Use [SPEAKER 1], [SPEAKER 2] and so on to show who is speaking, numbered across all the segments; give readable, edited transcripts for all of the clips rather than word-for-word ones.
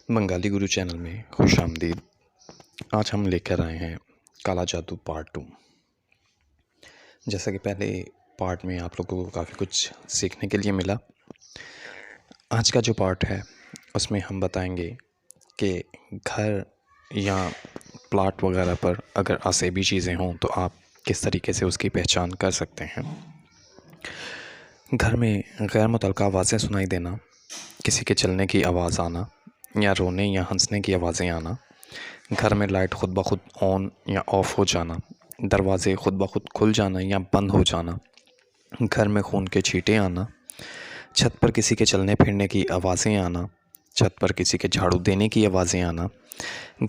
[SPEAKER 1] بنگالی گرو channel میں خوش آمدید۔ آج ہم لے کر آئے ہیں کالا جادو پارٹ 2۔ جیسا کہ پہلے پارٹ میں آپ لوگوں کو کافی کچھ سیکھنے کے لیے ملا، آج کا جو پارٹ ہے اس میں ہم بتائیں گے کہ گھر یا پلاٹ وغیرہ پر اگر آسیبی چیزیں ہوں تو آپ کس طریقے سے اس کی پہچان کر سکتے ہیں۔ گھر میں غیر متعلقہ آوازیں سنائی دینا، کسی کے چلنے کی آواز آنا یا رونے یا ہنسنے کی آوازیں آنا، گھر میں لائٹ خود بخود آن یا آف ہو جانا، دروازے خود بخود کھل جانا یا بند ہو جانا، گھر میں خون کے چھینٹے آنا، چھت پر کسی کے چلنے پھرنے کی آوازیں آنا، چھت پر کسی کے جھاڑو دینے کی آوازیں آنا،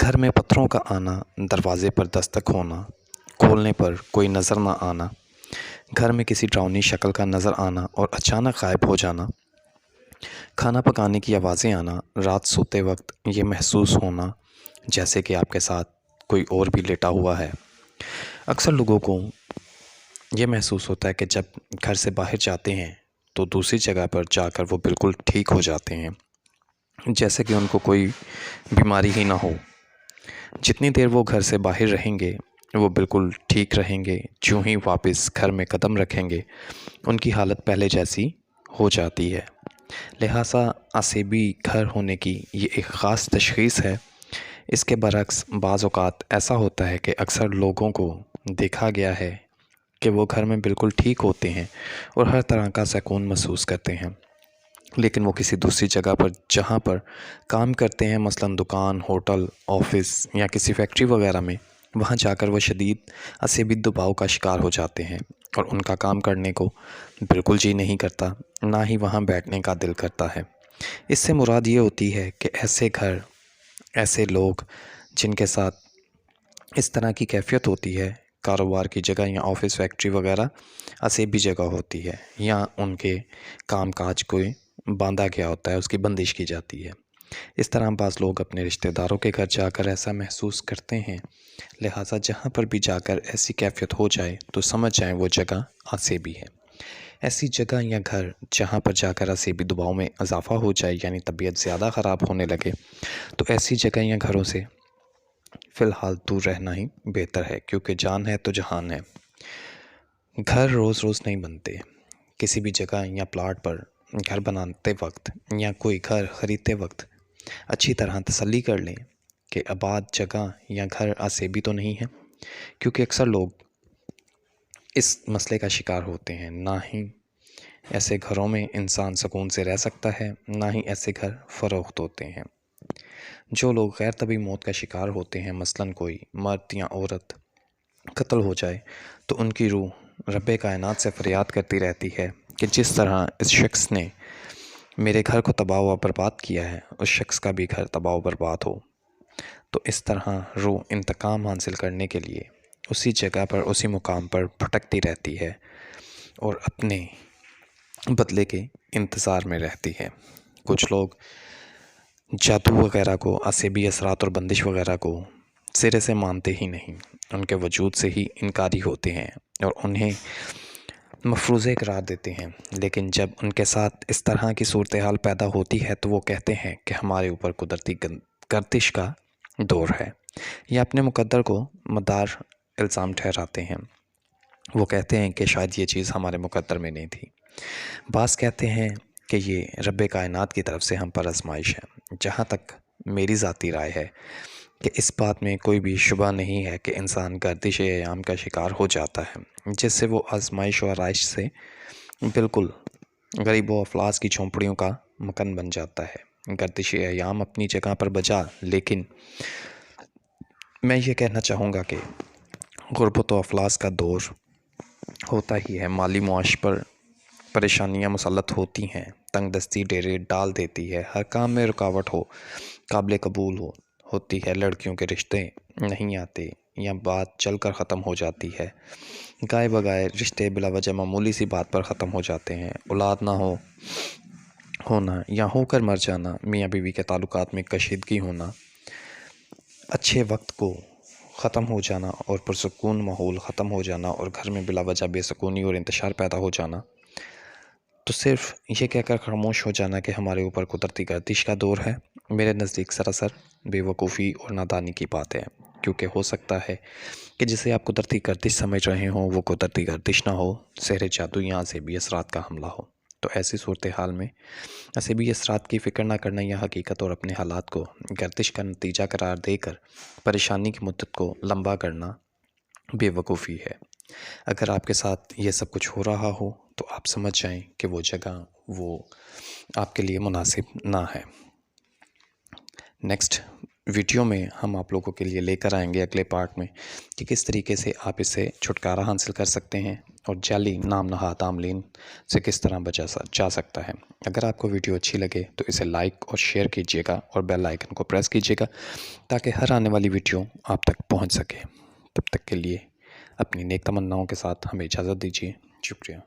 [SPEAKER 1] گھر میں پتھروں کا آنا، دروازے پر دستک ہونا، کھولنے پر کوئی نظر نہ آنا، گھر میں کسی ڈراؤنی شکل کا نظر آنا اور اچانک غائب ہو جانا، کھانا پکانے کی آوازیں آنا، رات سوتے وقت یہ محسوس ہونا جیسے کہ آپ کے ساتھ کوئی اور بھی لیٹا ہوا ہے۔ اکثر لوگوں کو یہ محسوس ہوتا ہے کہ جب گھر سے باہر جاتے ہیں تو دوسری جگہ پر جا کر وہ بالکل ٹھیک ہو جاتے ہیں، جیسے کہ ان کو کوئی بیماری ہی نہ ہو۔ جتنی دیر وہ گھر سے باہر رہیں گے وہ بالکل ٹھیک رہیں گے، جو ہی واپس گھر میں قدم رکھیں گے ان کی حالت پہلے جیسی ہو جاتی ہے۔ لہٰذا آسیبی گھر ہونے کی یہ ایک خاص تشخیص ہے۔ اس کے برعکس بعض اوقات ایسا ہوتا ہے کہ اکثر لوگوں کو دیکھا گیا ہے کہ وہ گھر میں بالکل ٹھیک ہوتے ہیں اور ہر طرح کا سکون محسوس کرتے ہیں، لیکن وہ کسی دوسری جگہ پر جہاں پر کام کرتے ہیں، مثلاً دکان، ہوٹل، آفس یا کسی فیکٹری وغیرہ میں، وہاں جا کر وہ شدید عصبی دباؤ کا شکار ہو جاتے ہیں اور ان کا کام کرنے کو بالکل جی نہیں کرتا، نہ ہی وہاں بیٹھنے کا دل کرتا ہے۔ اس سے مراد یہ ہوتی ہے کہ ایسے گھر، ایسے لوگ جن کے ساتھ اس طرح کی کیفیت ہوتی ہے، کاروبار کی جگہ یا آفس، فیکٹری وغیرہ عصبی جگہ ہوتی ہے، یا ان کے کام کاج کو باندھا گیا ہوتا ہے، اس کی بندش کی جاتی ہے۔ اس طرح بعض لوگ اپنے رشتہ داروں کے گھر جا کر ایسا محسوس کرتے ہیں، لہٰذا جہاں پر بھی جا کر ایسی کیفیت ہو جائے تو سمجھ جائیں وہ جگہ عصبی ہے۔ ایسی جگہ یا گھر جہاں پر جا کر عصبی دباؤ میں اضافہ ہو جائے، یعنی طبیعت زیادہ خراب ہونے لگے، تو ایسی جگہ یا گھروں سے فی الحال دور رہنا ہی بہتر ہے، کیونکہ جان ہے تو جہان ہے۔ گھر روز روز نہیں بنتے۔ کسی بھی جگہ یا پلاٹ پر گھر بناتے وقت یا کوئی گھر خریدتے وقت اچھی طرح تسلی کر لیں کہ آباد جگہ یا گھر عصبی تو نہیں ہے، کیونکہ اکثر لوگ اس مسئلے کا شکار ہوتے ہیں۔ نہ ہی ایسے گھروں میں انسان سکون سے رہ سکتا ہے، نہ ہی ایسے گھر فروخت ہوتے ہیں۔ جو لوگ غیر طبی موت کا شکار ہوتے ہیں، مثلاً کوئی مرد یا عورت قتل ہو جائے، تو ان کی روح رب کائنات سے فریاد کرتی رہتی ہے کہ جس طرح اس شخص نے میرے گھر کو تباہ و برباد کیا ہے، اس شخص کا بھی گھر تباہ و برباد ہو۔ تو اس طرح روح انتقام حاصل کرنے کے لیے اسی جگہ پر، اسی مقام پر بھٹکتی رہتی ہے اور اپنے بدلے کے انتظار میں رہتی ہے۔ کچھ لوگ جادو وغیرہ کو، عصبی اثرات اور بندش وغیرہ کو سرے سے مانتے ہی نہیں، ان کے وجود سے ہی انکاری ہوتے ہیں اور انہیں مفروضے قرار دیتے ہیں، لیکن جب ان کے ساتھ اس طرح کی صورتحال پیدا ہوتی ہے تو وہ کہتے ہیں کہ ہمارے اوپر قدرتی گردش کا دور ہے، یا اپنے مقدر کو مدار الزام ٹھہراتے ہیں۔ وہ کہتے ہیں کہ شاید یہ چیز ہمارے مقدر میں نہیں تھی۔ بعض کہتے ہیں کہ یہ رب کائنات کی طرف سے ہم پر آزمائش ہے۔ جہاں تک میری ذاتی رائے ہے کہ اس بات میں کوئی بھی شبہ نہیں ہے کہ انسان گردش ایام کا شکار ہو جاتا ہے، جس سے وہ آزمائش و آرائش سے بالکل غریب و افلاس کی جھونپڑیوں کا مکن بن جاتا ہے۔ گردش ایام اپنی جگہ پر بجا، لیکن میں یہ کہنا چاہوں گا کہ غربت و افلاس کا دور ہوتا ہی ہے، مالی معاش پر پریشانیاں مسلط ہوتی ہیں، تنگ دستی ڈیرے ڈال دیتی ہے، ہر کام میں رکاوٹ قابل قبول ہوتی ہے، لڑکیوں کے رشتے نہیں آتے یا بات چل کر ختم ہو جاتی ہے، گائے بگائے رشتے بلا وجہ معمولی سی بات پر ختم ہو جاتے ہیں، اولاد نہ ہونا یا ہو کر مر جانا، میاں بیوی کے تعلقات میں کشیدگی ہونا، اچھے وقت کو ختم ہو جانا اور پرسکون ماحول ختم ہو جانا اور گھر میں بلا وجہ بے سکونی اور انتشار پیدا ہو جانا، تو صرف یہ کہہ کر خاموش ہو جانا کہ ہمارے اوپر قدرتی گردش کا دور ہے، میرے نزدیک سراسر بے وقوفی اور نادانی کی بات ہے، کیونکہ ہو سکتا ہے کہ جسے آپ قدرتی گردش سمجھ رہے ہوں وہ قدرتی گردش نہ ہو، سحر جادو یا عذابی اثرات کا حملہ ہو۔ تو ایسی صورتحال میں عذابی اثرات کی فکر نہ کرنا یا حقیقت اور اپنے حالات کو گردش کا نتیجہ قرار دے کر پریشانی کی مدت کو لمبا کرنا بے وقوفی ہے۔ اگر آپ کے ساتھ یہ سب کچھ ہو رہا ہو تو آپ سمجھ جائیں کہ وہ جگہ وہ آپ کے لیے مناسب نہ ہے۔ نیکسٹ ویڈیو میں ہم آپ لوگوں کے لیے لے کر آئیں گے اگلے پارٹ میں کہ کس طریقے سے آپ اس سے چھٹکارا حاصل کر سکتے ہیں اور جعلی نام نہاد عاملین سے کس طرح بچا جا سکتا ہے۔ اگر آپ کو ویڈیو اچھی لگے تو اسے لائک اور شیئر کیجیے گا اور بیل آئیکن کو پریس کیجیے گا تاکہ ہر آنے والی ویڈیو آپ تک پہنچ سکے۔ تب تک کے لیے اپنی نیک تمناؤں کے ساتھ ہمیں اجازت دیجیے۔ شکریہ۔